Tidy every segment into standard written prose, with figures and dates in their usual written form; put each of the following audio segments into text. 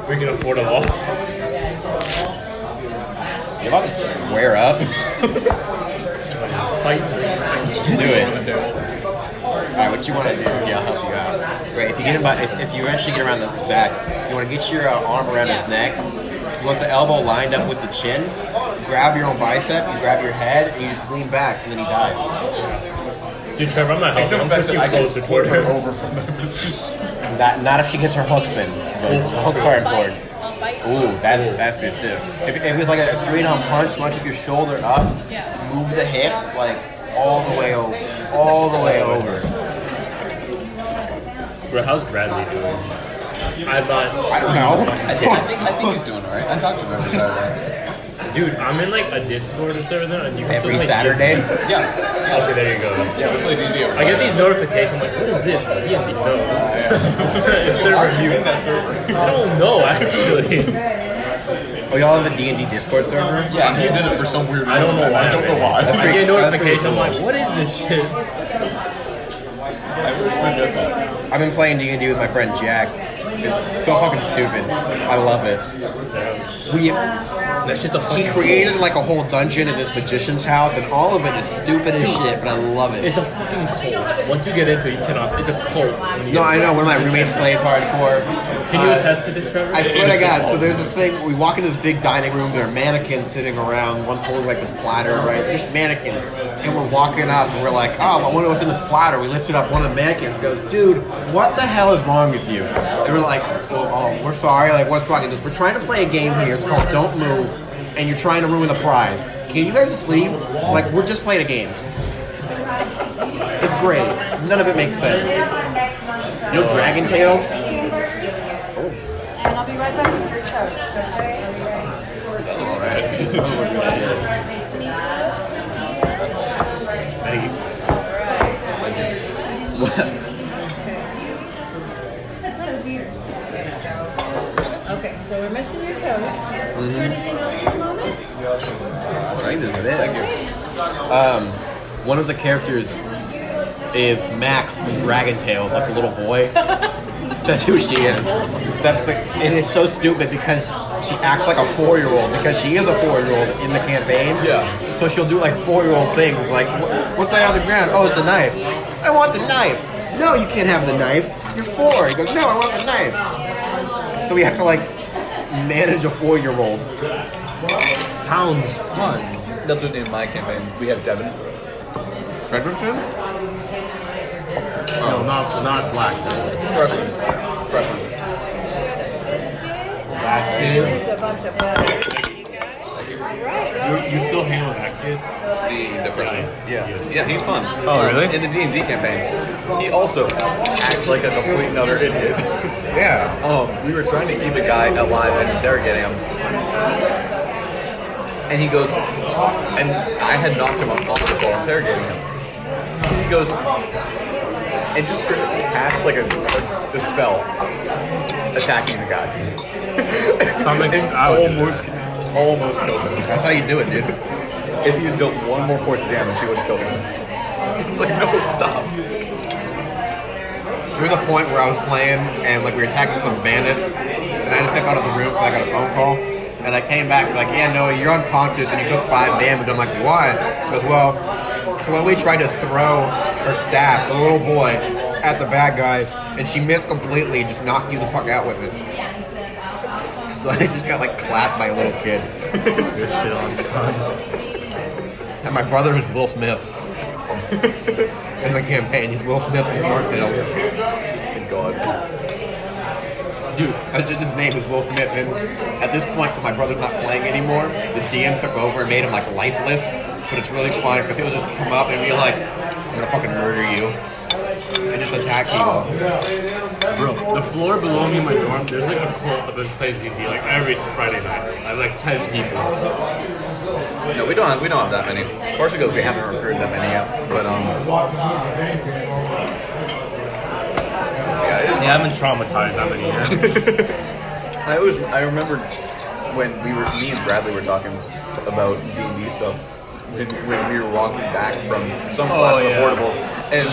We can afford a loss. You're about to square up. Fight. Do it. Alright, what you want to do? Yeah, I'll help you out. Right, if you eventually get around the back, you want to get your arm around his neck. You want the elbow lined up with the chin. Grab your own bicep, you grab your head, and you just lean back, and then he dies. Dude, Trevor, I'm not helping. I'm pushing you closer toward her. Over from that position. Not if she gets her hooks in. The hooks are important. Ooh, that's good too. If it was like a straight-on punch, you want to keep your shoulder up, move the hips like all the way over. Bro, how's Bradley doing? I don't know. I think he's doing alright. I talked to him every Saturday. Dude, I'm in like a Discord or something, and you can Every still play Saturday? Yeah. Okay, there you go. Yeah, we play D&D every I get these notifications. I'm like, what is this? D&D? No. It's server view. in that server. I don't know, actually. Oh, y'all have a D&D Discord server? Yeah, and he's in it for some weird reason. I don't know why. I don't know why. I get a notification. I'm like, what is this shit? I wish we did that. I've been playing D&D with my friend Jack. It's so fucking stupid. I love it. That's just a He fucking created like a whole dungeon in this magician's house, and all of it is stupid as shit, but I love it. It's a fucking cult. Once you get into it, you cannot. It's a cult. No, I know. One of my roommates plays hardcore. Can you attest to this, Trevor? I swear to It's a God. cult. So there's this thing. We walk into this big dining room. There are mannequins sitting around. One's holding like this platter, right? There's mannequins, and we're walking up, and we're like, "Oh, I wonder what's in this platter." We lift it up. One of the mannequins goes, "Dude, what the hell is wrong with you?" And we're like, "Oh, we're sorry. Like, what's wrong?" He goes, "We're trying to play a game here. It's called Don't Move, and you're trying to ruin the prize. Can you guys just leave? Like, we're just playing a game." It's great. None of it makes sense. You know Dragon Tales? And I'll be right back with your toast, okay? Thank you. Okay, so we're missing your toast. Is there anything else at the moment? Thank you. One of the characters is Max from Dragon Tales, like the little boy. That's who she is. And it's so stupid because she acts like a 4-year-old because she is a 4-year-old in the campaign. Yeah. So she'll do like 4-year-old things like, what's that on the ground? Oh, it's a knife. I want the knife. No, you can't have the knife. You're 4. He goes, no, I want the knife. So we have to like manage a 4-year-old. Sounds fun. That's what in my campaign we have Devin. Frederickson? No, not black. Freshman. Black kid. There's a bunch of butter. You still hang with that kid? The freshman. Yeah. Yes. Yeah, he's fun. Oh, really? In the D&D campaign, he also acts like a complete and utter idiot. Yeah. We were trying to keep a guy alive and interrogating him. And he goes, and I had knocked him unconscious while interrogating him. And he goes, and just straight up casts like the spell, attacking the guy. Something and I would do almost killed him. That's how you do it, dude. If he had dealt one more point of damage, he would have killed him. It's like, no, stop. There was a point where I was playing and like we were attacking some bandits, and I just stepped out of the room because I got a phone call, and I came back like, yeah, no, you're unconscious and you took 5 damage. I'm like, why? He goes, well, so when we tried to throw her staff, the little boy, at the bad guy, and she missed completely, just knocked you the fuck out with it. So I just got like clapped by a little kid. Good shit on son. And my brother is Will Smith. In the campaign, he's Will Smith from Shark Tales. Thank God. Dude, That's just his name is Will Smith. And at this point, since my brother's not playing anymore, the DM took over and made him like lifeless. But it's really funny because he'll just come up and be like, I'm gonna fucking murder you. And just attack people. bro, the floor below me in my dorm, there's like a cult of this place D&D like every Friday night. I have like 10 people. No, we don't have that many. Partially because we haven't recruited that many yet. But They haven't traumatized that many yet. I remember when me and Bradley were talking about D&D stuff when we were walking back from some class of portables, and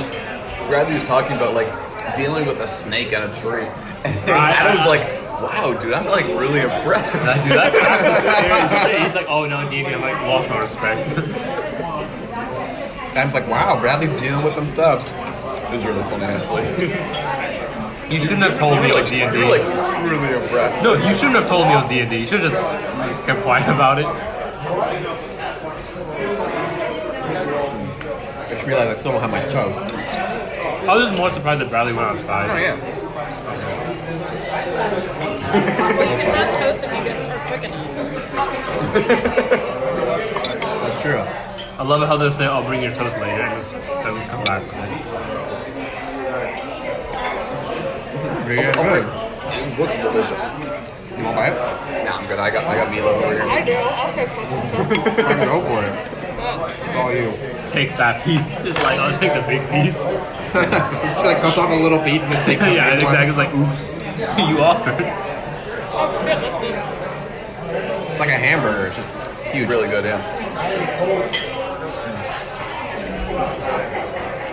Bradley was talking about like dealing with a snake on a tree. And Adam was like, wow, dude, I'm like really impressed. Dude, that's actually scary shit. He's like, oh no, D&D. I'm like, lost all respect. Sam's like, wow, Bradley's dealing with some stuff. It was really funny, honestly. You shouldn't have told me it was D&D. You were like really impressed. No, you shouldn't have told me it was D&D. You should have just kept quiet about it. I just realized I still don't have my toast. I was just more surprised that Bradley went outside. Oh, yeah. Well, you can have toast if you just are quick enough. That's true. I love it how they say, "I'll bring your toast later," and just doesn't come back. Pretty good. Oh, it looks delicious. You want to buy it? Nah, I'm good. I got meatloaf over here. I do. I'll pick one. I can go for it. It's all you. Takes that piece. It's like, I'll take the big piece. She like cuts off a little piece and then takes the Yeah, big one. exactly. It's like, oops, you offered. Oh, shit, that's good. It's like a hamburger. It's just huge. Really good, yeah.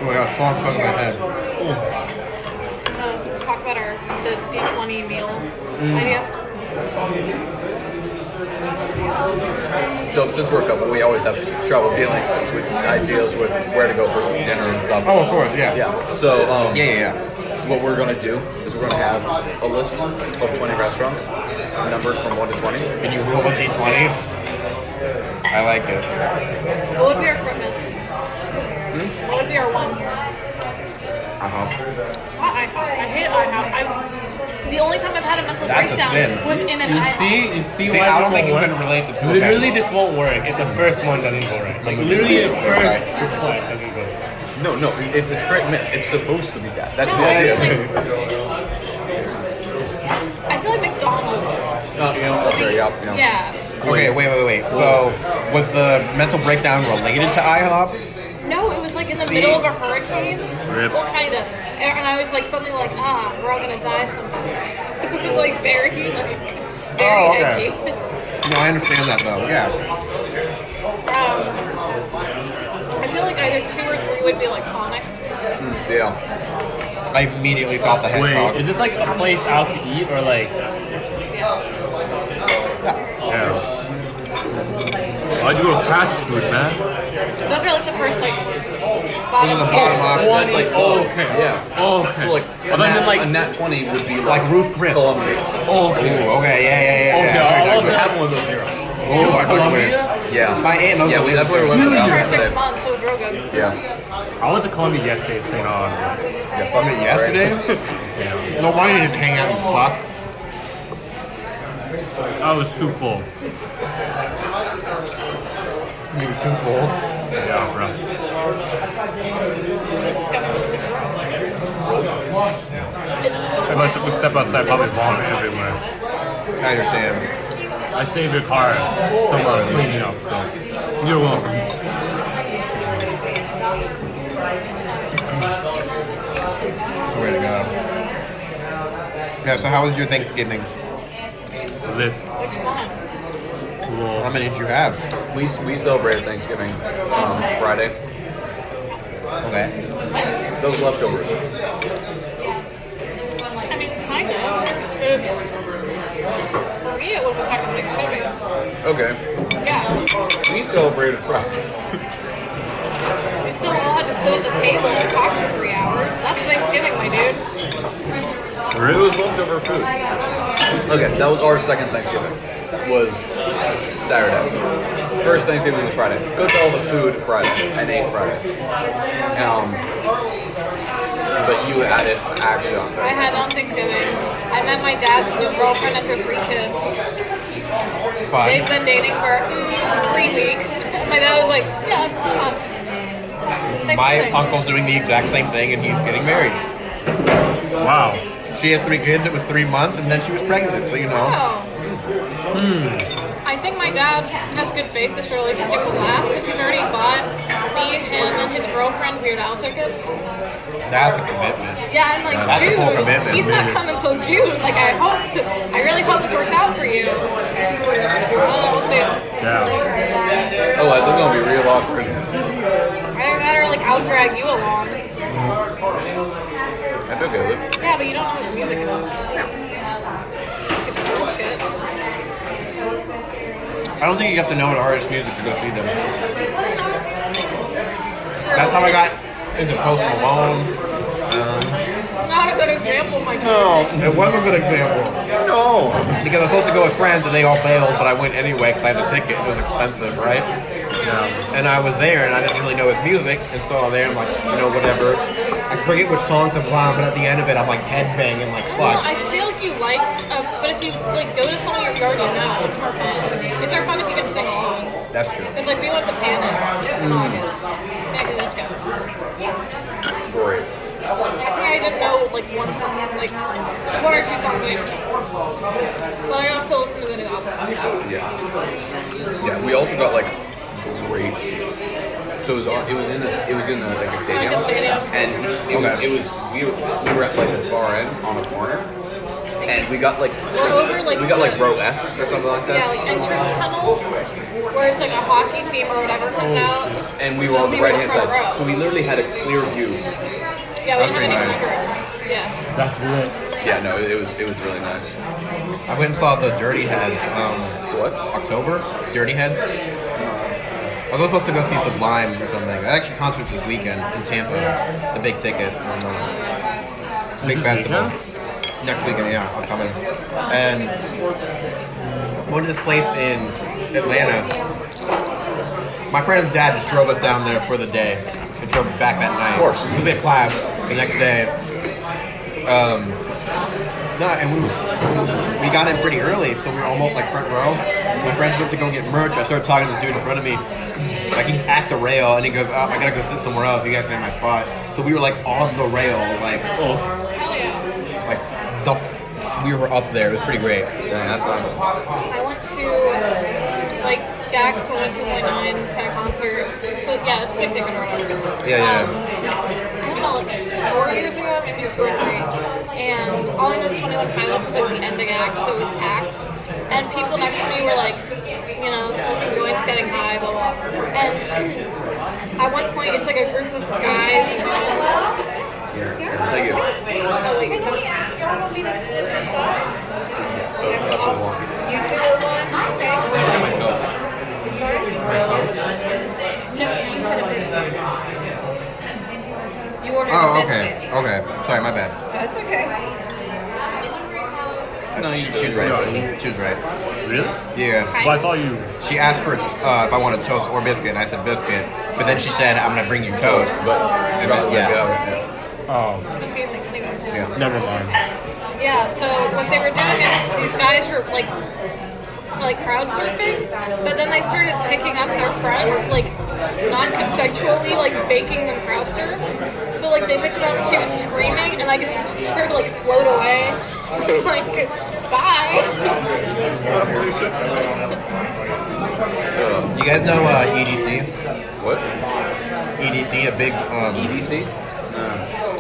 Oh my gosh, song stuck in my head. Talk about the D20 meal idea. So since we're a couple, we always have trouble dealing with ideas with where to go for dinner and stuff. Oh, of course, yeah. Yeah. So Yeah. what we're gonna do is we're gonna have a list of 20 restaurants, numbered from 1 to 20. And you roll a D20. I like it. What would be our Christmas? What would be our one? Uh-huh. I hate IHOP. The only time I've had a mental That's a breakdown sin. was in an You IHOP. see See, why I this don't think you won't can work? relate the two. Literally, okay? this won't work if the first one doesn't go right. Like, literally, the first request doesn't go right. No, it's a great miss. It's supposed to be that. That's No, the idea. I feel like McDonald's. Okay, yeah. Yeah. Okay, wait. So, was the mental breakdown related to IHOP? No, it was like in the middle of a hurricane. Rip. Well, kind of. And I was like something like, we're all gonna die someday. It was like very Oh, okay. edgy. No, I understand that though. Yeah. I feel like either 2 or 3 would be like Sonic. Yeah. I immediately thought the hedgehog. Wait, is this like a place out to eat or like? Yeah. Why'd you go to fast food, man? Those are like the first like Those bottom are the tier. bottom options. That's like, okay. Yeah. Okay. So like, But then like, a nat 20 would be Like Ruth Chris. Columbia. okay. Ooh, okay, yeah. Okay, yeah. I We was have one of those near us. Oh, I couldn't wait. Yeah. My aunt knows Yeah, the that's where we went for the For Alberts 6 today. months, so it's real good. Yeah. I went to Columbia yesterday to St. Aug. From it yesterday? No wonder you didn't hang out and fuck. I was too full. You were too full. Yeah, bro. If I took a step outside, I'd probably vomit everywhere. I understand. I saved your car somewhere cleaning up, so you're welcome. Way to go. Yeah, so how was your Thanksgivings? Lit. How Cool. many did you have? We celebrated Thanksgiving Friday. Okay. Those leftovers. I mean, kind of. For me, it was a second Thanksgiving. Okay. Yeah. We celebrated Friday. We still all had to sit at the table and talk for 3 hours. That's Thanksgiving, my dude. It was leftover food. Okay, that was our second Thanksgiving. Was Saturday. First Thanksgiving was Friday. Cooked all the food Friday and ate Friday. But you added action on I that. had on Thanksgiving. I met my dad's new girlfriend and her 3 kids. They've been dating for 3 weeks. My dad was like, yeah, it's fun. My Thanksgiving. uncle's doing the exact same thing and he's getting married. Wow. She has 3 kids, it was 3 months, and then she was pregnant, so you know. Oh. I think my dad has good faith this relationship will last because he's already bought me, him, and his girlfriend Weird Al tickets. That's a commitment. Yeah, I'm like, That's a dude, full commitment, he's not coming till June. Like, I really hope this works out for you. We'll see. Yeah. Oh, it's gonna be real awkward. Either that or, like, I'll drag you along. I'd be okay with it. Yeah, but you don't know his music enough. I don't think you have to know an artist's music to go see them. That's how I got into Post Malone. Not a good example, my No, it was a good example. No. Because I was supposed to go with friends and they all bailed, but I went anyway because I had the ticket. It was expensive, right? Yeah. And I was there and I didn't really know his music, and so I'm there. I'm like, whatever. I forget which song comes on, but at the end of it, I'm like headbanging, like Well, fuck. I feel like you like, but if you like go to song you already know, it's more fun. It's more fun if you can sing along. That's true. It's like we went to Panic in August. Panic at the Disco. Great. I think I didn't know like one song, like one or two songs I didn't know. But I also listened to the new album. Yeah. Yeah. We also got like great seats. So it was in like a stadium. Like a stadium. And we were at like the far end on the corner. And we got like We're over like row S or something like that. yeah, like entrance tunnels where it's like a hockey team or whatever comes out. And we were So on the we were right hand front row. side. So we literally had a clear view. Yeah, we That's didn't have pretty any under us. Yeah. That's lit. Yeah, no, it was really nice. I went and saw the Dirty Heads. What? October? Dirty Heads? I was supposed to go see Sublime or something. Actually, concerts this weekend in Tampa. The big ticket. Big this festival. weekend? Next weekend, yeah, I'm coming. And went to this place in Atlanta. My friend's dad just drove us down there for the day. And drove back that night. Of course. We had class the next day. And we got in pretty early, so we were almost like front row. My friends went to go get merch. I started talking to this dude in front of me. Like he's at the rail, and he goes, "Oh, I gotta go sit somewhere else. You guys can have my spot." So we were like on the rail, like Oh, Hell yeah. we were up there. It was pretty great. Yeah, that's nice. I went to like Jack's 102.9 kind of concerts. So yeah, it's a big ticket or whatever. Yeah. I don't know, like 4 years ago, maybe 2 or 3. And all I know is 21 Pilots was like the ending act, so it was packed. And people next to me were like, smoking joints, getting high, blah blah. And at one point, it's like a group of guys and girls. Thank you. Oh wait, toast. So that's the one. You two are one. Okay. My toast. Sorry? No, you had a biscuit. You ordered Oh, a okay. biscuit. Okay. Sorry, my bad. That's okay. No, She was right. She was right. really? Yeah. Well, I thought you. She asked for if I wanted toast or biscuit, and I said biscuit. But then she said, "I'm gonna bring you toast." And then, yeah. Oh, Confusing. Anyways. Yeah. never mind. Yeah, so what they were doing is these guys were like crowd surfing, but then they started picking up their friends, like non-consensually, like making them crowd surf. So like they picked her up and she was screaming, and I just watched her like float away. Like, bye. You guys know EDC? What? EDC, a big EDC?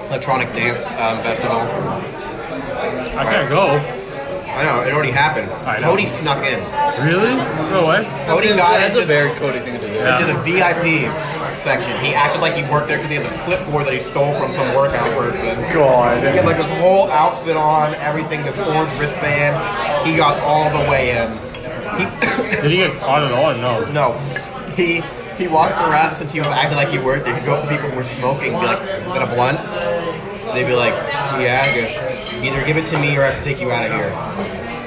electronic dance festival. I can't go. I know, it already happened. I know. Cody snuck in. Really? No way. Cody got That's a into, very Cody thing to do. Yeah. into the VIP section. He acted like he worked there because he had this clipboard that he stole from some workout person. God. He had like this whole outfit on, everything, this orange wristband. He got all the way in. Did he get caught at all or no? No. He walked around since he was acting like he worked there. He'd go up to people who were smoking, be like, "Got a blunt?" They'd be like, "Yeah, I guess. Either give it to me or I have to take you out of here."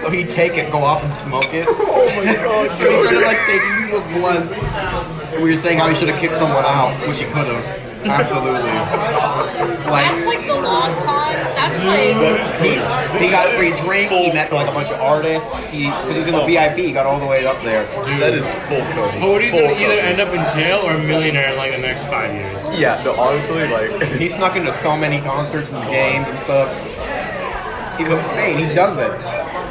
So he'd take it, go off and smoke it. Oh my god. So he started like taking people's blunts. And we were saying how he should have kicked someone out, which he could have. Absolutely. That's like the long con. That's like He got free drink. He met like a bunch of artists. Because he was in the VIP, he got all the way up there. That is full Cody. Cody's Full gonna either Cody. end up in jail or a millionaire in like the next 5 years. Yeah, no, honestly, like... He snuck into so many concerts and games and stuff. He's insane. He does it.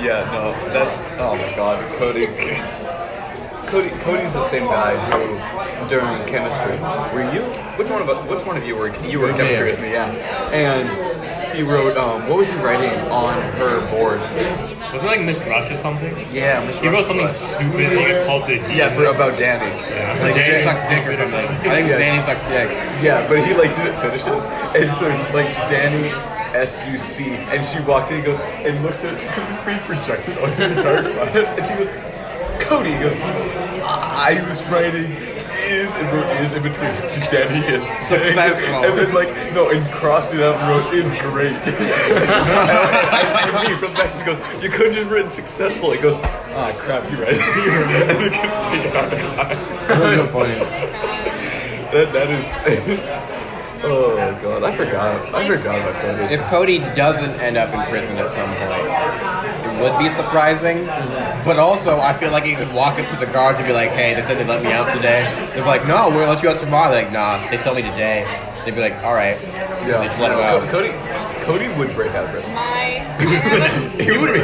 Yeah, no, that's... Oh my god, Cody's the same guy who, during chemistry, were you? Which one of you were in chemistry with me? Yeah. And he wrote, what was he writing on her board? Was it like Miss Rush or something? Yeah, Miss He wrote Rush. something stupid and he got called to Yeah, about Danny. Yeah. Like, Danny Danny- Sucks dick or something. I think Yeah. Danny sucks dick. Yeah, but he like didn't finish it, and so it's like Danny SUC, and she walked in and goes and looks at it because it's being projected onto the entire class, and she goes, Cody, he goes, I was writing is and wrote is in between Danny and Successful. and then and crossed it out and wrote is great. and me from the back just goes, you could have just written successful. He goes, crap, you're right. and it gets taken out of class. Real funny. That is. Oh god, I forgot about Cody. If Cody doesn't end up in prison at some point, it would be surprising. But also, I feel like he could walk up to the guards and be like, "Hey, they said they let me out today." They'd be like, "No, we're gonna let you out tomorrow." They're like, "Nah, they told me today." They'd be like, "All right." Yeah, They just let him out. Cody would break out of prison. He would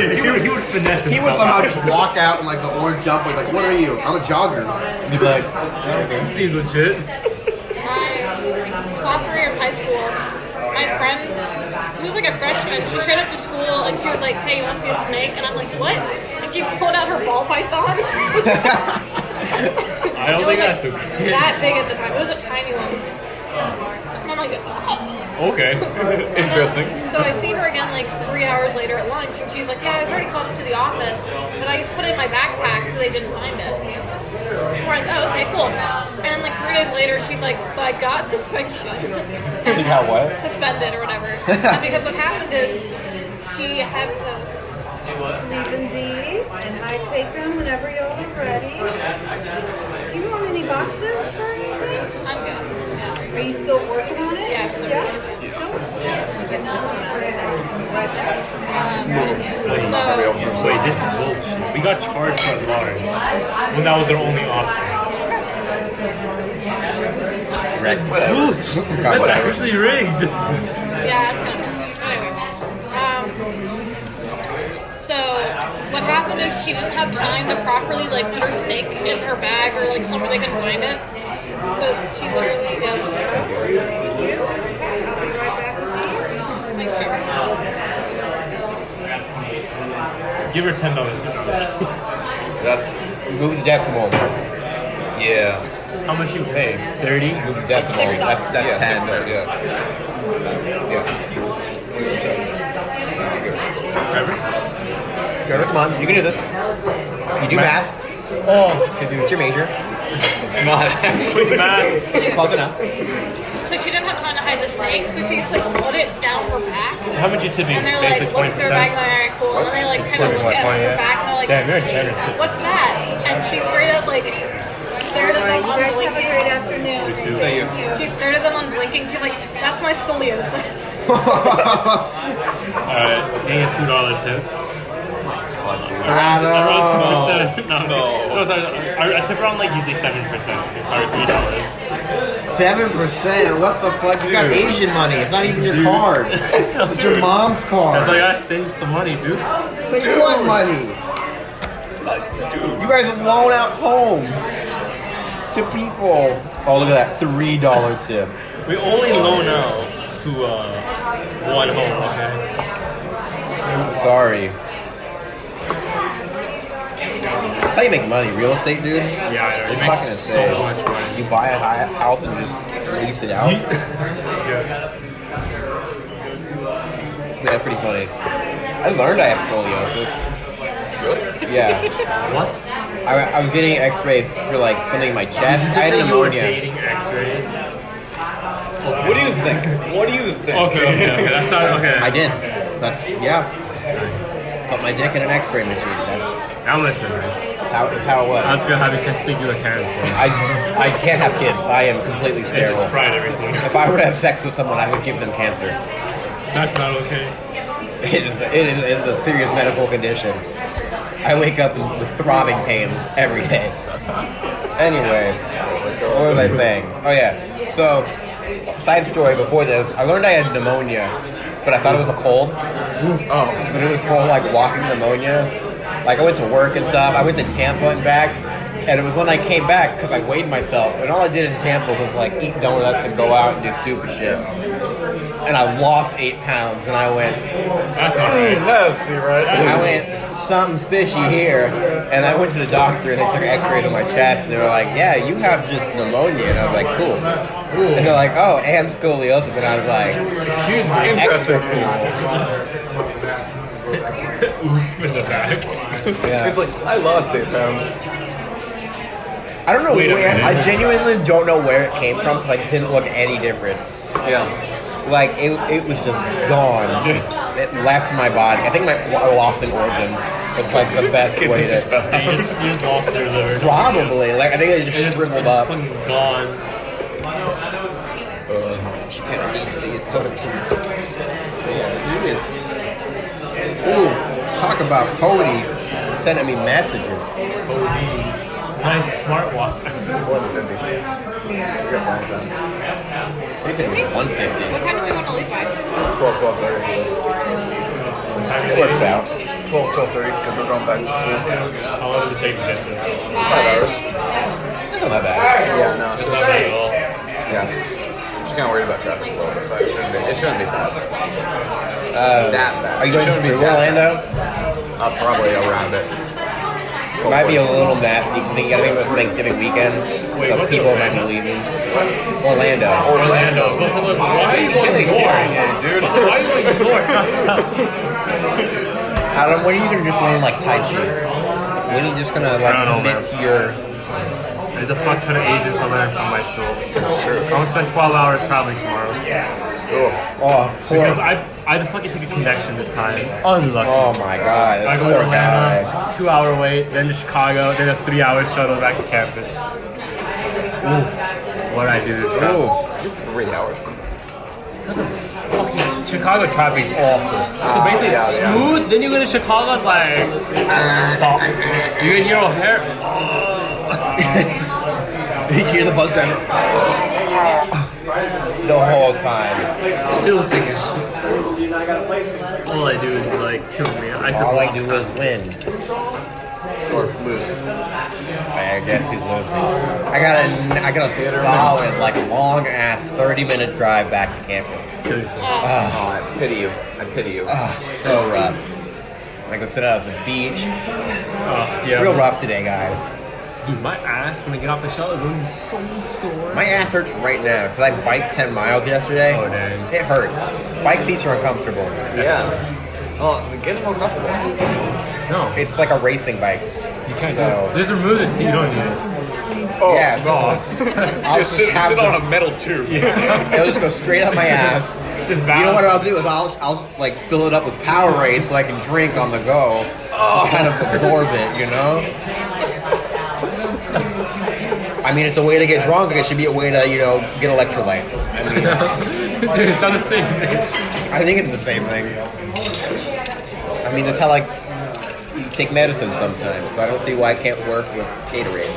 finesse himself. He would somehow just walk out in like the orange jumper, like, "What are you? I'm a jogger." And he'd be like, "Okay." Seems legit. Sophomore year of high school, my friend, who was like a freshman, she showed up to school and she was like, "Hey, you want to see a snake?" And I'm like, "What?" And she pulled out her ball python. I don't think that's okay. That big at the time. It was a tiny one. And I'm like, oh. Okay. Interesting. So I see her again like 3 hours later at lunch, and she's like, "Yeah, I was already called up to the office, but I just put it in my backpack so they didn't find it." We're like, "Oh, okay, cool." And then like 3 days later, she's like, "So I got suspension." You got what? Suspended or whatever. And because what happened is she had the Leaving these, and I take them whenever y'all are ready. Do you want any boxes or anything? I'm good. Yeah. Are you still working on it? Yeah, so- Yeah? Still? Get this one out of there. Right there. So Wait, this is bullshit. We got charged for large when that was our only option. That's actually rigged. yeah, it's kind of anyway. So what happened is she didn't have time to properly like put her snake in her bag or like somewhere they can find it. So she literally goes, Thank you. Okay, I'll be right back with you. "Thanks, Trevor." Give her $10. That's Move the decimal. yeah. How much you pay? 30? Move the decimal. That's Yeah, 10. Trevor? Trevor, come on. You can do this. You do math. Oh, What's your major? It's not actually. maths. Close enough. So she didn't have time to hide the snake, so she just like put it down her back. How much you tipping? And they're like, Basically look at her back, 20%. and they're like, cool. And then they like kind of look at her back, and they're like, Damn, you're generous. "What's that?" And she straight up like stared at them You guys have a unblinking. great afternoon. too. Thank you. She stared at them unblinking. She's like, "That's my scoliosis." Alright, getting a $2 tip. Adam. Around 2%. No, sorry. I tip around like usually 7%. Or $3. 7%? What the fuck? You got Asian money. It's not even your card. It's your mom's card. That's why I gotta save some money, dude. Say what money? You guys loan out homes to people. Oh, look at that $3 tip. We only loan out to one home, okay? Sorry. That's how you make money. Real estate, dude. Yeah, I know. It It's makes fucking so insane. much money. You buy a house and just lease it out. Yeah. That's pretty funny. I learned I have scoliosis. Really? Yeah. What? I was getting x-rays for like something in my chest. Did you I just had say you were pneumonia. dating X-rays? What do you think? What do you think? Okay. That's not okay. I did. That's, yeah. Put my dick in an x-ray machine. That must be nice. That's how it was. I was gonna have testicular cancer. I can't have kids. I am completely They just sterile. fried everything. If I were to have sex with someone, I would give them cancer. That's not okay. It is a serious medical condition. I wake up with throbbing pains every day. Anyway, what was I saying? Oh yeah. So, side story before this, I learned I had pneumonia, but I thought it was a cold. Oh, But it was full like walking pneumonia. Like I went to work and stuff. I went to Tampa and back, and it was when I came back because I weighed myself, and all I did in Tampa was like eat donuts and go out and do stupid shit. And I lost 8 pounds, and I went, That's not right. that's right. I went, something's fishy here. And I went to the doctor, and they took x-rays on my chest, and they were like, yeah, you have just pneumonia. And I was like, cool. And they're like, oh, and scoliosis. And I was like, Excuse me. extra Interesting. cool. Oof in the back. Yeah. It's like I lost 8 pounds. I don't know Wait a where. minute. I genuinely don't know where it came from because it didn't look any different. Yeah. Like it was just gone. It left my body. I think I lost an organ. It's like the best way to. You just lost your liver. Probably. Like I think it just shriveled up. Fucking gone. She kind of needs these. Ooh, talk about Cody sending me messages. Nice smartwatch. It's 11:50. We got plans on. He said it was 150. What time do we want to leave by? 12:30. It works out. 12:30 because we're going back to school. How long does it take to get there? 5 hours. That's not bad. Yeah, no. It's not bad at all. Yeah. Just kind of worried about traffic a little bit, but it shouldn't be bad. That bad. Are you going Shouldn't be through that Orlando? bad. Probably around it. It might be a little nasty because you gotta think about Thanksgiving weekend, so what people the- might be leaving. Orlando. Orlando. What's the look? Why are you going north? dude. Why are you going north, not south? Adam, when are you gonna just learn like Tai Chi? When are you just gonna like I don't know, commit man. to your? There's a fuck ton of Asians to learn from my school. It's true. I'm gonna spend 12 hours traveling tomorrow. Oh, Because poor. I had to fucking take a connection this time. Unlucky. Oh my God, I this go to poor guy. Atlanta, 2-hour wait, then to Chicago, then a 3-hour shuttle back to campus. What I do to travel. Ooh. Just 3 hours. That's a fucking Chicago traffic is awful. So basically, yeah, it's yeah. smooth. Then you go to Chicago, it's like stop. You get your hair. You hear the bug driver the whole time. Tilting and shit. All I do is like kill me. All I do is win. Or lose. I guess he's losing. I got a solid, like long ass 30-minute drive back to campus. kill yourself. Oh, I pity you. I pity you. So rough. I go sit out at the beach. Yeah. Real rough today, guys. Dude, my ass when I get off the shuttle is really so sore. My ass hurts right now because I biked 10 miles yesterday. Oh, dang. It hurts. Bike seats are uncomfortable. Yeah. Well, getting more comfortable. No, It's like a racing bike. you can't. So- Just remove the seat. You don't need it. Oh, Yeah, God. I'll Just sit have the- on a metal tube. It'll just go straight up my ass. Just You know what balance. I'll do is I'll like fill it up with Powerade so I can drink on the go. Just kind of absorb it, you know? I mean, it's a way to get drunk. It should be a way to, get electrolytes. I mean, It's done the same thing. I think it's the same thing. I mean, that's how, like, you take medicine sometimes, so I don't see why it can't work with Gatorade.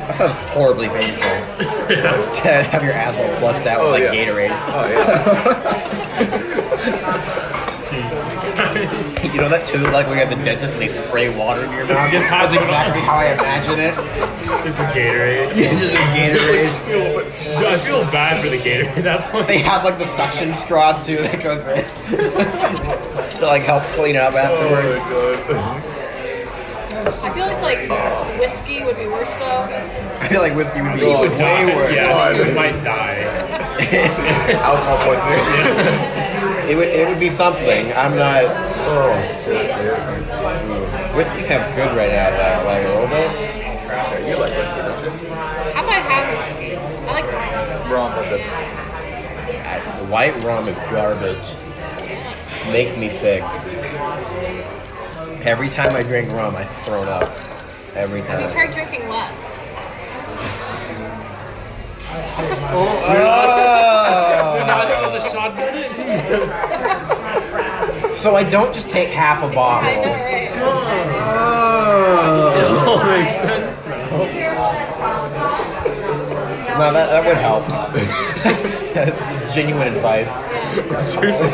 That sounds horribly painful. To have your asshole flushed out with, like, yeah. Gatorade. Oh, yeah. You know that too, like when you have the dentist and they spray water in your mouth? Just That's has it exactly how I imagine it. It's the Gatorade. Yeah, just a Gatorade. Dude, I feel bad for the Gatorade at that point. They have like the suction straw too that goes in to like help clean up afterwards. I feel like whiskey would be worse though. I feel like whiskey would be You would die. way worse. Yeah, you might die. Alcohol poisoning. It would be something. I'm not. Oh, shit, dude. Whiskey sounds good right now, though. Like a little bit. Yeah, you like whiskey, don't you? How about I have whiskey? I like Rum, what's it? White rum is garbage. Makes me sick. Every time I drink rum, I throw it up. Every You time. try drinking less. You're not supposed to shotgun it? So I don't just take half a I know, bottle. right? It all makes sense now. No, that would help. That's genuine advice. Seriously?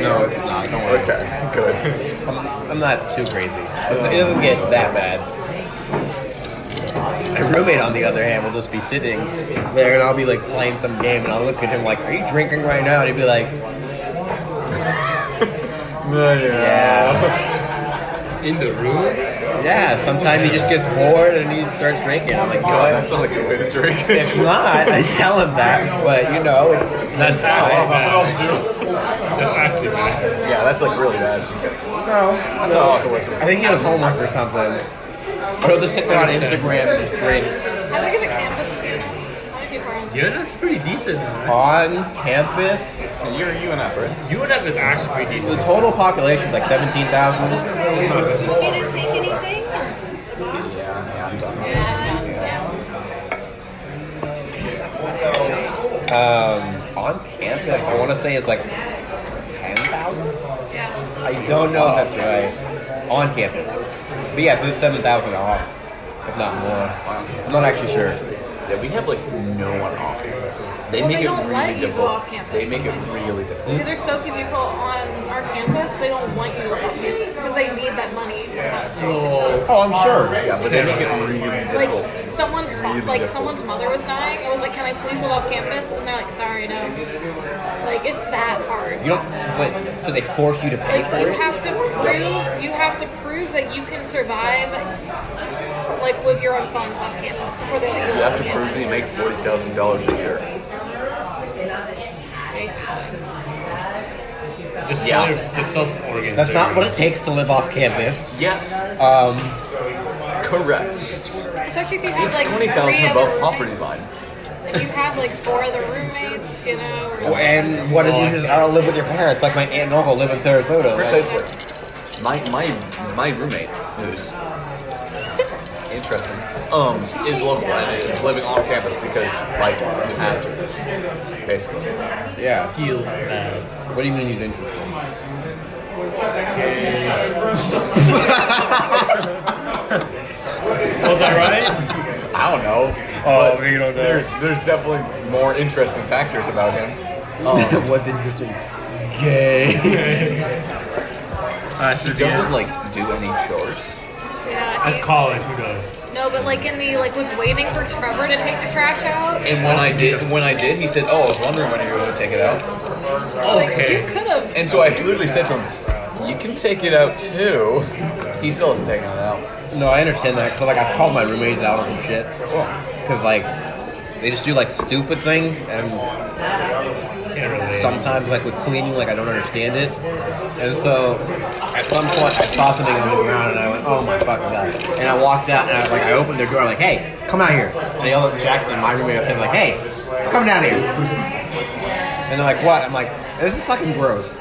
No, it's not. Don't worry. Okay, good. I'm not too crazy. It doesn't get that bad. My roommate, on the other hand, will just be sitting there and I'll be like playing some game and I'll look at him like, "Are you drinking right now?" And he'd be like, "Yeah." In the room? Yeah, sometimes he just gets bored and he starts drinking. I'm like, God, "Good." that's not a good way to drink. It's not. I tell him that, but That's actually fine. bad. That's actually bad. Yeah, that's like really bad. No, That's alcoholism. I think he has homework or something. Or he'll just sit there on Instagram and just drink. How big of a campus is UNF? How many people are on? UNF's pretty decent, man. On campus, You're UNF, right? UNF is actually pretty the decent. total population is like 17,000. Do you want me to take anything? Yeah, I'm done. On campus, I want to say it's like 10,000. Yeah. I don't know if that's right. On campus. But yeah, so it's 7,000 off, if not more. I'm not actually sure. Yeah, we have like no one off campus. They Well, make they it don't really let you go difficult. off campus. They make it really difficult. Because there's so few people on our campus, they don't want you to off campus because they need that money from us. Oh, I'm sure. Yeah, but they make it really Like difficult. someone's someone's mother was dying. It was like, can I please live off campus? And they're like, sorry, no. Like it's that hard. You don't. Wait, so they force you to pay Like for you it? have to prove that you can survive like with your own funds on campus before they let you You live have to on prove campus. that you make $40,000 a year. Basically. Just sell some organs. That's there. not what it takes to live off campus. Yes, Um, correct. Especially if you have It's like 20,000 three above other poverty roommates. line. Like you have like 4 other roommates, you know. or- and what if you just I don't live with your parents? Like my aunt and uncle live in Sarasota. Precisely. My roommate, who's interesting, is local and is living on campus because like you have to, basically. Yeah. Feels bad. What do you mean he's interesting? Was I right? I don't know. Oh, but you don't know. There's definitely more interesting factors about him. What's interesting? Gay. He doesn't like do any chores. Yeah. That's he- college. Who does? No, but like in the was waiting for Trevor to take the trash out. And when I did, he said, "Oh, I was wondering when you were going to take it out." Like, Okay. you could have. And so I literally said to him, "You can take it out too." He still hasn't taken it out. No, I understand that. Cause like I've called my roommates out on some shit. Cause like they just do like stupid things, and Can't relate. sometimes like with cleaning, like I don't understand it. And so at some point I saw something on the ground, and I went, "Oh my fucking god!" And I walked out, and I opened their door. I'm like, "Hey, come out here!" And I yelled at Jackson, my roommate, upstairs, like, "Hey, come down here!" And they're like, "What?" I'm like, "This is fucking gross.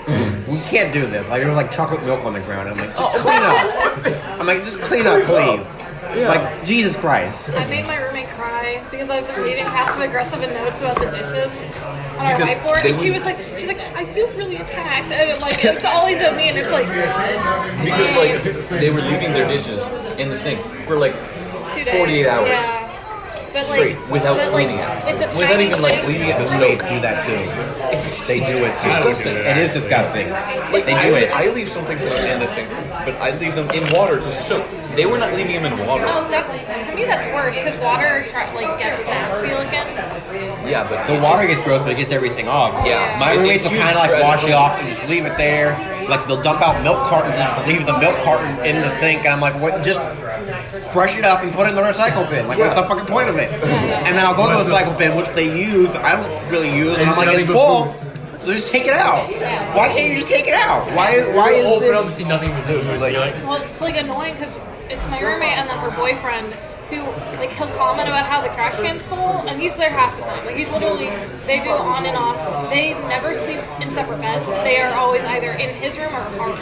We can't do this." Like there was like chocolate milk on the ground. I'm like, "Just clean up." I'm like, "Just clean up, please." Like Jesus Christ. I made my roommate cry because I've been leaving passive aggressive notes about the dishes on our Because whiteboard, they and she's would- like, I feel really attacked, and like it's all to me, and it's like Because like they were leaving their dishes in the sink for like 2 days. 48 hours. Yeah. But straight without cleaning it, It's a without tiny even like sink. leaving it in the Roommates soap. do that too. They do it. Disgusting. It is disgusting. Like They do it. I leave some things in the sink, but I leave them in water to soak. They were not leaving them in water. Oh, that's to me that's worse because water like gets nasty looking. Yeah, but The water gets gross, but it gets everything off. Yeah. My roommates will It's kind of like used wash as it a- off and just leave it there. Like they'll dump out milk cartons and just leave the milk carton in the sink. And I'm like, what? Just brush it up and put it in the recycle bin. Like, what's the fucking point of it? And then I'll go to the recycle bin, which they use. I don't really use. And I'm like, it's full. So just take it out. Why can't you just take it out? Why is Open up and this? see nothing to do. You're like, Well, it's like annoying because it's my roommate and then her boyfriend who like he'll comment about how the trash can's full and he's there half the time. Like he's literally they do on and off. They never sleep in separate beds. They are always either in his room or our room.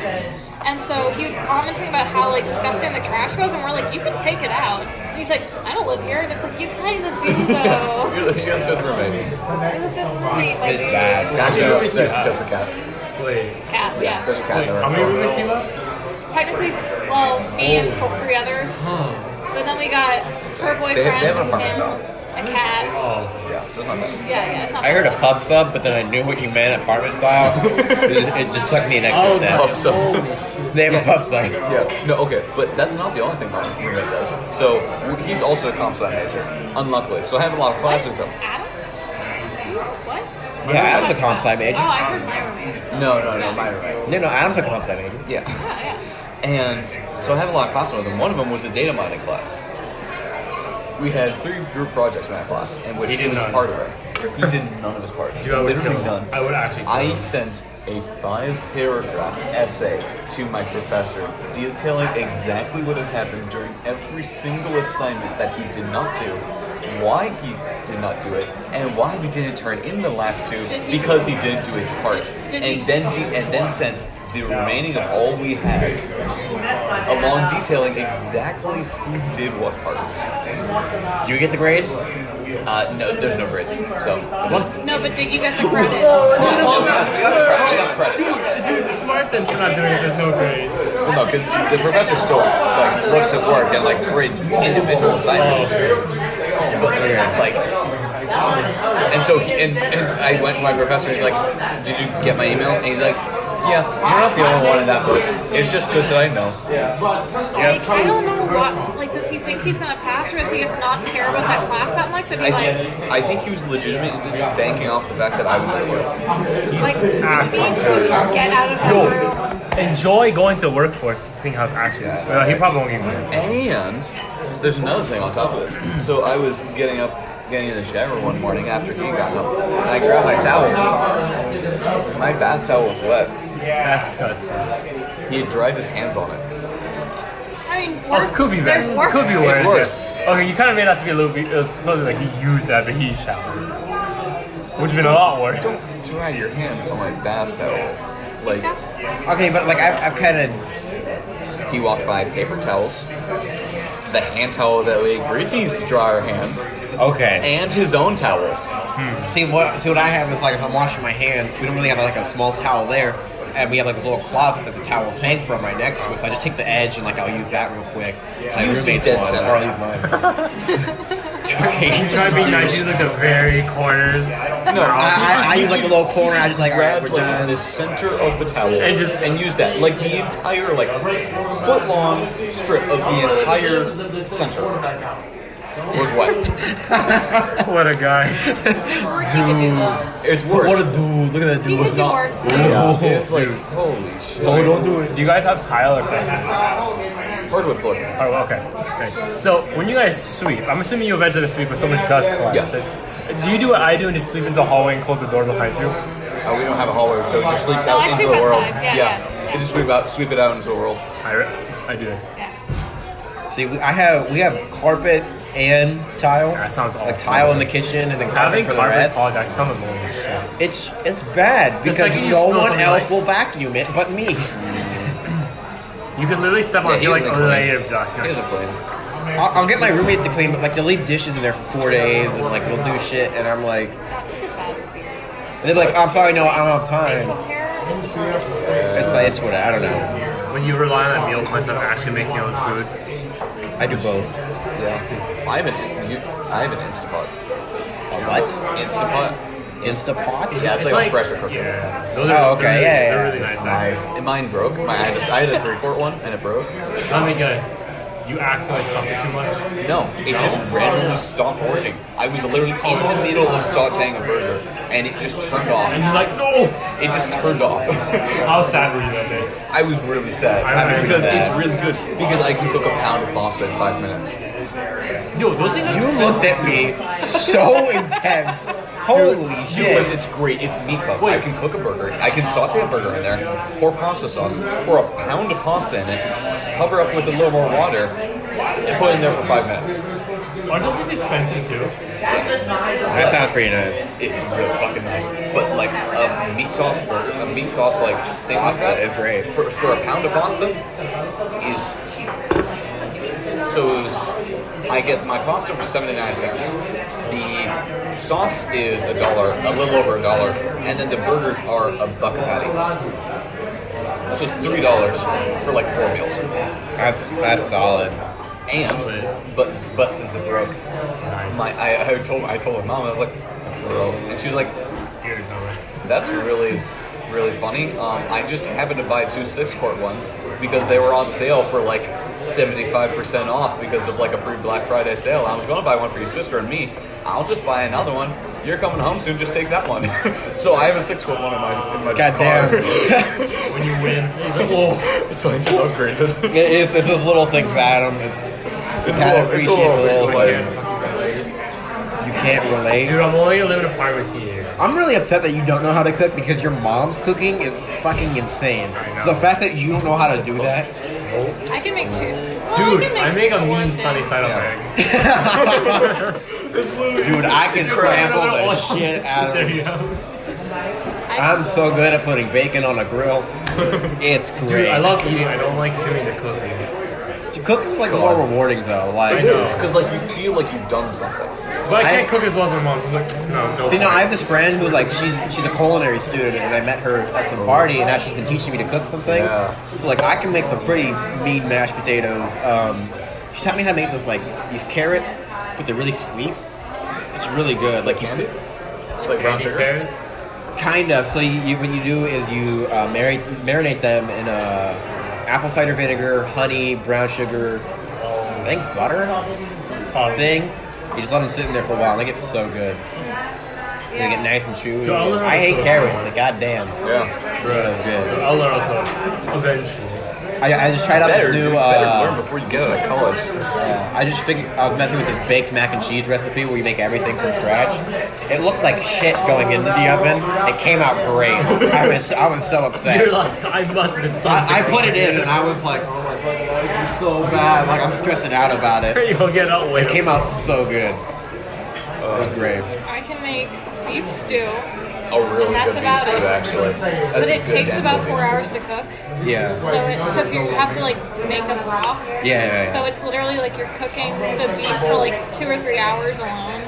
And so he was commenting about how like disgusting the trash was, and we're like, you can take it out. And he's like, I don't live here, and it's like you kind of do though. you're the fifth roommate. You're the fifth roommate, my It's dude. bad. Actually, you're upstairs because of the cat. wait. Cat, yeah. There's a cat there. How many roommates do you have? Technically, well, me and 3 others. But then we got her boyfriend, They have an apartment him, style. a cat. Oh. Yeah, so it's not bad. Yeah, it's not I heard a bad. pub sub, but then I knew what you meant, apartment style. It just took me an extra Oh, step. Pub sub. They have a pub site. Yeah, no, okay, but that's not the only thing my roommate does. So he's also a comp sci major, unluckily. So I have a lot of classes with him. Adam? What? Yeah, Adam's a comp sci Oh, major. I heard my roommate. No, my roommate. No, Adam's a comp sci major. Yeah. Yeah, yeah. And so I have a lot of classes with him. One of them was a data mining class. We had 3 group projects in that class, in which He he did was none. part of it. He did none of his parts. Dude, I would Literally kill him. none. I would actually kill I him. sent a 5-paragraph essay to my professor detailing exactly what had happened during every single assignment that he did not do, why he did not do it, and why we didn't turn in the last two because he didn't do his part, and then sent the remaining of all we had, along detailing exactly who did what parts. Do you get the grade? No, there's no grades. So No, but did you get the credit? we got the credit. Dude, smart then for not doing it. There's no grades. Well, no, because the professor still like looks at work and like grades individual assignments. But like, and so and I went to my professor. He's like, "Did you get my email?" And he's like, "Yeah, you're not the only one in that book. It's just good that I know." Like, I don't know what. Like, does he think he's gonna pass, or does he just not care about that class that much? And be I think he was legitimately just banking off the fact that I would do it. like, need to get out of that room. Enjoy going to workforce, seeing how it's actually. Well, he probably won't even do it. And there's another thing on top of this. So I was getting in the shower one morning after he got up, and I grabbed my towel. My bath towel was wet. That's disgusting. He had dried his hands on it. I mean, Or worse, it could be there's bad. worse. Could be worse. It's worse. Yeah. Okay, you kind of made out to be a little bit. It was supposed like he used that, but he showered. Which would have been a lot worse. Don't dry your hands on my bath towel. Like, Okay, but like I've kind of. he walked by paper towels, the hand towel that we agreed to use to dry our hands, Okay. and his own towel. See what I have is like if I'm washing my hands, we don't really have like a small towel there, and we have like a little closet that the towels hang from right next to it. So I just take the edge and like I'll use that real quick. My Use the roommate's dead one, center. or I'll use mine. Okay. He's trying to be nice. He's like the very corners. No, I use like a little corner. I just like alright, grab we're like done. the center of the towel And just- use that, like the entire like foot long strip of the entire center was wet. What a guy. There's worse you can do, though. It's worse. What a dude! Look at that You dude. can do worse. Yeah, it's like holy shit. Oh, don't do it. Do you guys have tile or carpet? Hardwood floor. Oh, okay. So when you guys sweep, I'm assuming you eventually sweep with so much dust collects. Yeah. So, do you do what I do and just sweep into the hallway and close the door behind you? We don't have a hallway, so it just sleeps No, out I into sleep the world. outside. Yeah. It just sweep it out into the world. I do this. See, we have carpet and tile. That sounds awful. Like tile in the kitchen and then carpet Having for the carpet in rest. college actually sounds annoying as shit. It's bad because like you no smell one something else like- will vacuum it but me. You can literally step on Yeah, a few he like doesn't clean. layer of dust. He doesn't clean. I'll get my roommates to clean, but like they'll leave dishes in there for 4 days and like we'll do shit and I'm like, and they're like, I'm sorry, no, I don't have time. It's like it's what I don't know. When you rely on that meal plan instead of actually making your own food. I do both. Yeah. I have an Instapot. A what? Instapot. Instapot? Yeah, it's like a pressure cooker. Yeah. Those Oh, okay, they're yeah, They're yeah. really nice. It's Nice. nice. And mine broke. I had a 3-quart one and it broke. Let me guess. You accidentally stuffed it too much. No, it just randomly stopped working. I was literally in the middle of sauteing a burger and it just turned off. And you're like, no! It just turned off. How sad were you that day? I was really sad I remember because that. it's really good because I can cook a pound of pasta in 5 minutes. Yo, those things are You expensive. looked at me so intense. Holy Because shit. it's great. It's meat sauce. I can cook a burger. I can saute a burger in there, pour pasta sauce, pour a pound of pasta in it, cover up with a little more water, and put it in there for 5 minutes. Aren't those things expensive too? That sounds pretty nice. It's really fucking nice. But like a meat sauce burger, a meat sauce like thing like that That is great. for a pound of pasta is so it was, I get my pasta for 79 cents. The sauce is $1, a little over $1, and then the burgers are $1 a patty. So it's $3 for like 4 meals. That's solid. And but since it broke, I told my mom, I was like, it broke, and she was like, Here, Tommy. that's really funny. I just happened to buy 2 6-quart ones because they were on sale for like 75% off because of like a pre-Black Friday sale. I was going to buy one for your sister and me. I'll just buy another one. You're coming home soon, just take that one. So I have a 6-quart one in my Goddamn. car. When you win, he's like, whoa. So I just upgraded. It's those little things, Adam. You It's gotta a appreciate little the little things like- things. You can't relate. Dude, I'm only living in apartments here. I'm really upset that you don't know how to cook because your mom's cooking is fucking insane. So the fact that you don't know how to do that, I can make two. Dude, I make a mean sunny side up egg. dude, I can scramble the shit out There of you it. go. I'm so good at putting bacon on a grill. It's great. Dude, I love eating. I don't like doing the cooking. Cooking's like more rewarding though. Like, I know. Because like you feel like you've done something. But I can't cook as well as my mom. So I'm like, no. see, now I have this friend who like she's a culinary student, and I met her at some party, and now she's been teaching me to cook some things. Yeah. So like I can make some pretty mean mashed potatoes. She taught me how to make these carrots, but they're really sweet. It's really good. Like Candy? It's like brown sugar. Carrots. Kind of. So you what you do is you marinate them in apple cider vinegar, honey, brown sugar, I think butter thing. You just let them sit in there for a while, and they get so good. They get nice and chewy. I hate carrots, but goddamn. Yeah. That's good. I'll learn how to cook eventually. I just tried out Better, this new. dude. Better learn before you go to college. I just figured I was messing with this baked mac and cheese recipe where you make everything from scratch. It looked like shit going into the oven. It came out great. I was so upset. You're like, I must do something. I put it in and I was like, oh my fucking god, this is so bad. Like I'm stressing out about it. You'll get out with It came out so good. It was great. I can make beef stew, A really That's good about beef stew, it. actually. That's but a it good takes damn about good 4 beef hours to cook. Yeah. So it's because you have to like make them raw. Yeah. So it's literally like you're cooking the beef for like 2 or 3 hours alone.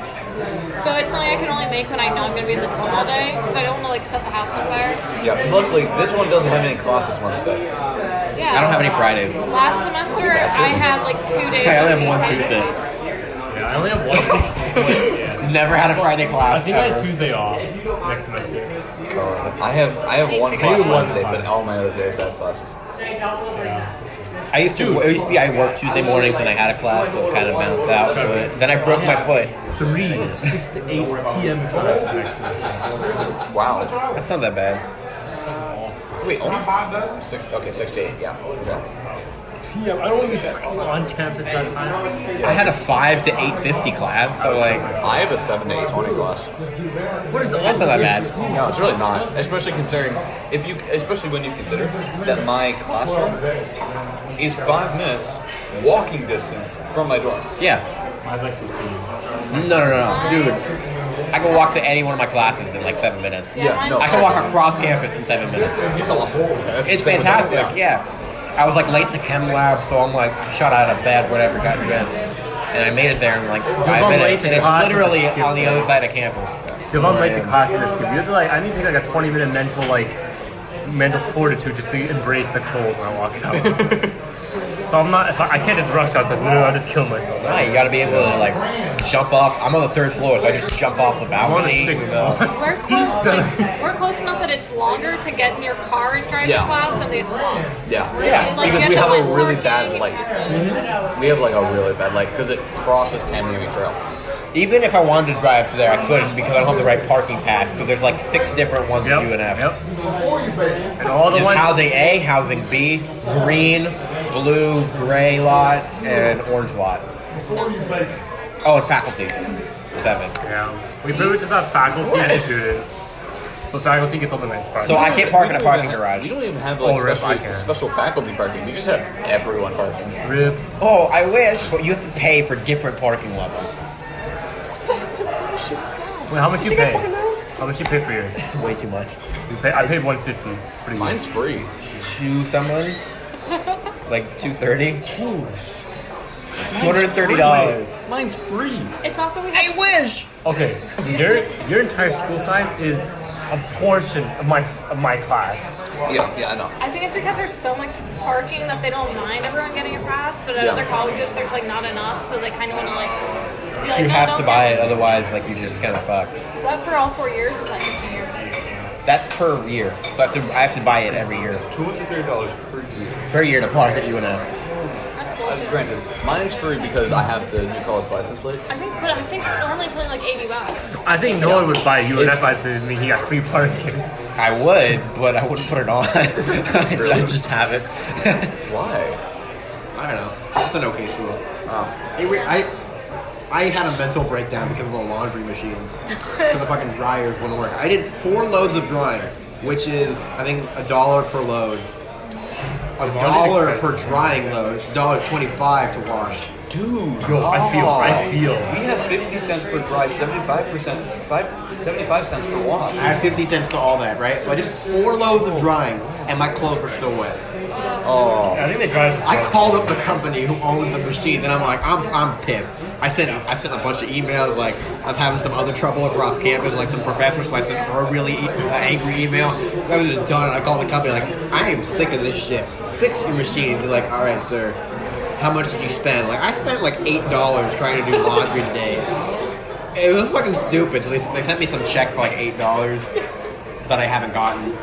So it's something I can only make when I know I'm going to be in the dorm all day, because I don't want to like set the house on fire. Yeah, luckily this one doesn't have any classes Wednesday. Yeah. I don't have any Fridays. Last semester I had like 2 days. I only of have one beef. Tuesday. Yeah, I only have one. Yeah. Never had a Friday class. I think I had ever. Tuesday off next semester. I have one class Maybe one Wednesday, class. but all my other days I have classes. It used to be I worked Tuesday mornings and I had a class, so it kind of bounced out. But then I broke my foot. 6 to 8 p.m. classes next semester. Wow. That's not that bad. Wait, only 6? Okay, 6 to 8. Yeah. Okay. Yeah, I don't want to be fucking on campus that time. I had a 5 to 8:50 class, so like I have a 7 to 8:20 class. What is that's not that bad. No, it's really not. Especially considering especially when you consider that my classroom is 5 minutes walking distance from my dorm. Yeah. Mine's like 15. No, dude. I can walk to any one of my classes in like 7 minutes. Yeah, no. I can walk across campus in 7 minutes. It's awesome. It's fantastic. Yeah. I was like late to chem lab, so I'm like shot out of bed, whatever, got dressed, and I made it there in like 5 I'm late minutes. to And it's class, it's a literally skip, on the bro. other side of campus. If I'm late to class in this too, you have to like, I need to take like a 20-minute mental fortitude just to embrace the cold when I walk out. So I'm not, I can't just rush outside. Literally, I'll just kill myself. Nah, you gotta be able to like jump off. I'm on the 3rd floor, so I just jump off the I'm on the balcony. 6th you know. floor. We're close enough that it's longer to get in your car and drive Yeah. to class than they just walk. Yeah. Yeah. Like, Because you we have have to, a like, really park bad in. light. We have like a really bad light because it crosses Tamiami Trail. Even if I wanted to drive to there, I couldn't because I don't have the right parking pass. Because there's like 6 different ones Yep. at UNF. Yep. And all the There's ones. housing A, housing B, green, blue, gray lot, and orange lot. Oh, and faculty. 7. Yeah. We pretty much just have faculty and students. But faculty gets all the nice parts. So I can't park in a parking garage. We don't even have like rip, I can. special faculty parking. We just have everyone parking. Rip. Oh, I wish, but you have to pay for different parking levels. Wait, how much you pay? How much you pay for yours? Way too much. I paid $150. Pretty Mine's free. Someone? Like $230? $230. Mine's free. It's also we have wish! Okay, your entire school size is a portion of my class. Yeah, I know. I think it's because there's so much parking that they don't mind everyone getting a pass, but at Yeah. other colleges there's like not enough, so they kind of want to like be like, You no, have don't to buy get it, otherwise, like, you're just kind of fucked. Is that for all 4 years or is that just a year? That's per year. So I have to buy it every year. $230 per year. Per year to park at UNF. That's cool. Granted, mine's free because I have the new college license plate. I think normally it's only like $80. I think Noah would buy you, and that's why it's me. He got free parking. I would, but I wouldn't put it on. I'd just have it. Why? I don't know. It's an okay school. I had a mental breakdown because of the laundry machines. Because the fucking dryers wouldn't work. I did 4 loads of drying, which is, I think, $1 per load. $1 per drying load. It's $1.25 to wash. Dude, Yo, I feel. We have 50 cents per dry, 75 cents per wash. I had 50 cents to all that, right? So I did 4 loads of drying, and my clothes were still wet. Oh, I think they dry. I called up the company who owned the machine, and I'm like, I'm pissed. I sent a bunch of emails. Like I was having some other trouble across campus, like some professors. So I sent a really angry email. I was just done. I called the company like, I am sick of this shit. Fix your machine. They're like, all right, sir. How much did you spend? Like I spent like $8 trying to do laundry today. It was fucking stupid. So they sent me some check for like $8 that I haven't gotten.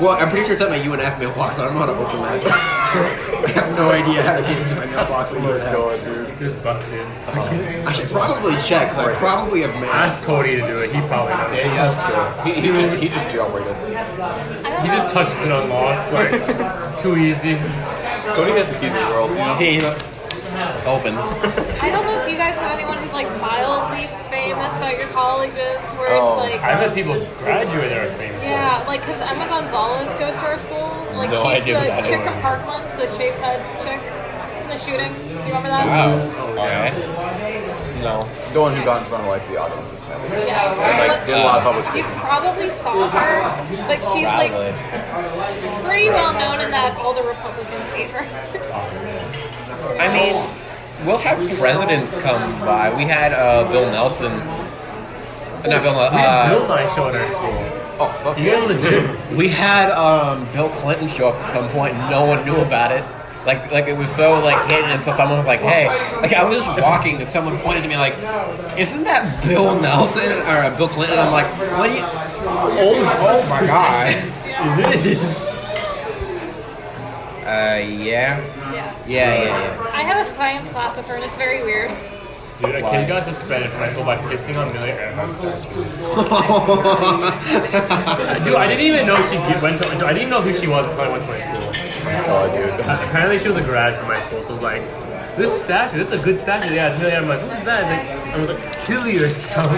Well, I'm pretty sure it's at my UNF mailbox, but I don't know how to open that. I have no idea how to get into my mailbox at UNF. Just busted. I should probably check, because I probably have mail. Ask Cody to do it. He probably knows. yeah, he has to. He just jailbreaked. He just touches it unlocks like too easy. Cody has the key to the world, you know? Hey, opens. I don't know if you guys have anyone who's like mildly famous at your colleges, where Oh. it's like. I've had people graduate that are famous. Yeah, like, because Emma Gonzalez goes to our school. Like, No she's idea the who that chick is. from Parkland, the shaved head chick in the shooting. You remember that? Oh, okay. No. The one who got in front of like the audiences and everything. Yeah. And like did a lot of public You speaking. probably saw her, but she's like pretty well known in that all the Republicans hate her. I mean, we'll have presidents come by. We had Bill Nelson. Not Bill Nelson. Bill and I showed our school. Oh fuck. You're legit. We had Bill Clinton show up at some point, and no one knew about it. Like it was so like hidden until someone was like, "Hey!" Like I was just walking, and someone pointed to me like, "Isn't that Bill Nelson or Bill Clinton?" I'm like, "What? Are you? Oh my god!" It is. Yeah. Yeah. I have a science class with her, and it's very weird. Dude, a kid got suspended from my school by pissing on Millie Earhart statues. Dude, I didn't even know she went to. I didn't even know who she was until I went to my school. Oh dude. Apparently, she was a grad from my school, so it was like, this statue, this is a good statue. Yeah, it's Millie Earhart. I'm like, who's that? I was like, kill yourself.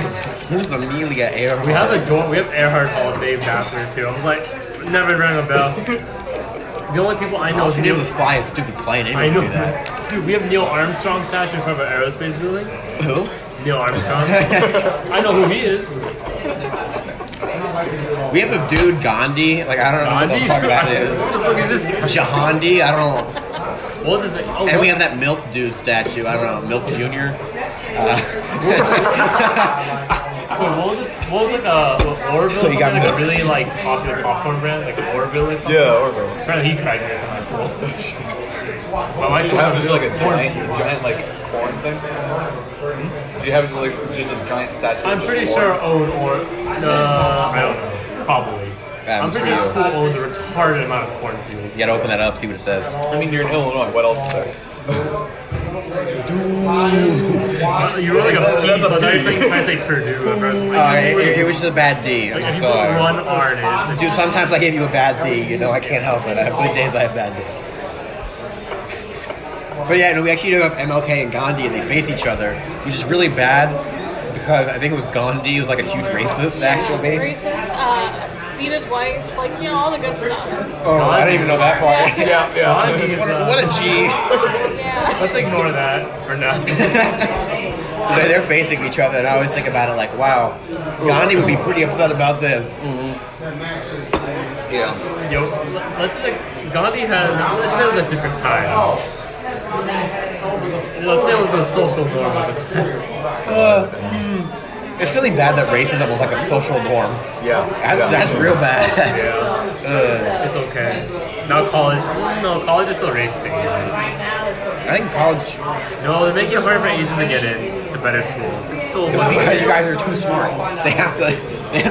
Who's Amelia Earhart? We have we have Earhart Hall named after her too. I was like, never rang a bell. The only people I know All is she did was fly a stupid plane. I know. Do that. Dude, we have Neil Armstrong statue in front of our aerospace building. Who? Neil Armstrong. I know who he is. We have this dude, Gandhi. Like, I don't know Gandhi? who the fuck that is. Who the fuck is this guy? Jahandi? I don't know. What was his name? Oh, And we have that Milk dude statue. I don't know. Milk Jr. what was like Orville? You got Something like a milk. really like popular popcorn brand, like Orville or something. Yeah, Orville. Apparently he graduated from my school. My school Have was like a giant like corn thing? Do you have like just a giant statue? I'm of just pretty corn? sure own or I don't know. Probably. I'm pretty sure school owns a retarded amount of cornfields. You gotta open that up, see what it says. I mean, you're in Illinois. What else is there? You were like a P, That's a so now you're P. trying to say Purdue at first. It was just a bad D. Like, I'm if you put sorry. one R in it, it's like, Dude, sometimes I give you a bad D. You know, I can't help it. I have good days, I have bad days. But yeah, no, we actually do have MLK and Gandhi, and they face each other, which is really bad because I think it was Gandhi who was like a huge racist, actually. Racist, beat his wife, like, you know, all the good stuff. Oh, I didn't even know that part. Yeah. Gandhi is, What a G. Yeah. let's ignore that for now. So they're facing each other, and I always think about it like, wow, Gandhi would be pretty upset about this. Yeah. Yo, let's say Gandhi let's say it was a different time. Let's say it was a social norm at the time. It's really bad that racism was like a social norm. Yeah. That's real bad. Yeah. It's okay. Now college is still racist. I think college, No, they're making it harder for Asians to get in to better schools. It's so funny. because you guys are too smart, they have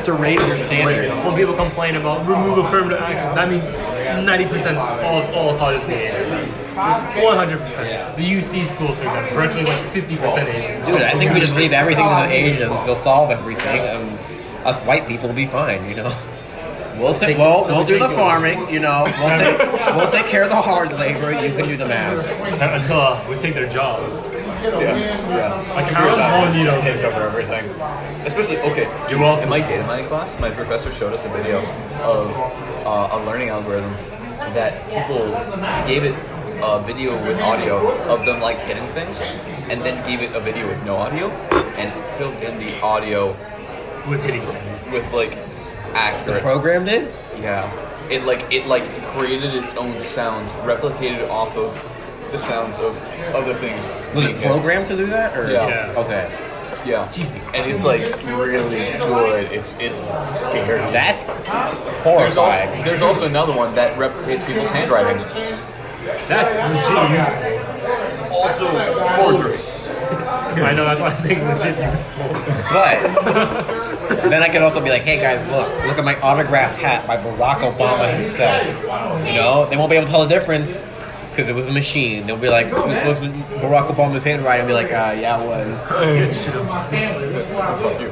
to raise their standards. When people complain about remove affirmative action, that means 90% all colleges will be Asian. 100%. The UC schools, for example, Berkeley's like 50% Asian. Dude, I think we just leave everything to the Asians. They'll solve everything, and us white people will be fine, you know? We'll do the farming. You know, we'll take care of the hard labor. You can do the math. Until we take their jobs. Yeah. Like Harold's one, you know, takes over everything. Especially, okay, in my data mining class, my professor showed us a video of a learning algorithm that people gave it a video with audio of them like hitting things, and then gave it a video with no audio, and filled in the audio with hitting things. with like accurate. The program did? Yeah. It created its own sounds, replicated off of the sounds of other things. Was it programmed to do that? Or? Yeah. Okay. Yeah. Jesus. And it's like really good. It's scary. That's horrifying. There's also another one that replicates people's handwriting. That's legit useful. Also forgery. I know, that's why I think legit useful. But then I could also be like, hey guys, look at my autographed hat by Barack Obama himself. You know, they won't be able to tell the difference because it was a machine. They'll be like, was Barack Obama's handwriting? I'll be like, yeah, it was. Fuck you.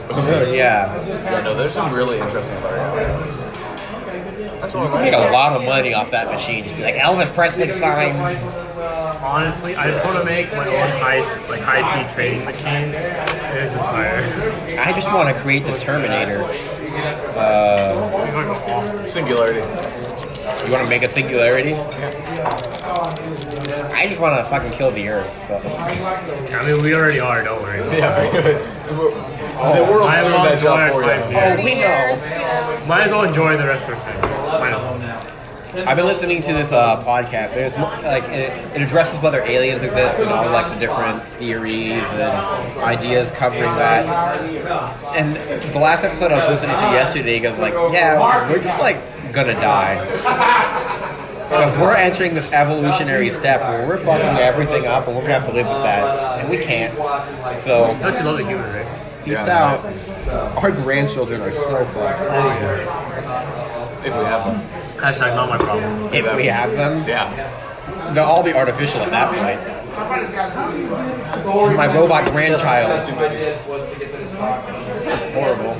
Yeah. Yeah, no, there's some really interesting algorithms. That's what You can make a lot of money off that machine. Just be like, Elvis Presley signed. Honestly, I just want to make my own high-speed trading machine. There's a tire. I just want to create the Terminator. Singularity. You want to make a singularity? I just want to fucking kill the Earth. So. I mean, we already are, don't worry. Yeah, very good. The world's I doing will that job enjoy for our you. time here. Oh, we know. Might as well enjoy the rest of our time. Might as well. I've been listening to this podcast. There's it addresses whether aliens exist and all like the different theories and ideas covering that. And the last episode I was listening to yesterday, he goes like, "Yeah, we're just like gonna die because we're entering this evolutionary step where we're fucking everything up and we're gonna have to live with that, and we can't." So Don't you love the human race? peace out. Our grandchildren are so fucked. If we have them. Hashtag not my problem. If we have them, Yeah. they'll all be artificial at that point. My robot grandchild. Test tube baby. That's horrible.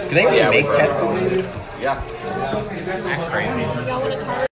Do they really make test tube babies? Yeah. That's crazy. Y'all want a tart?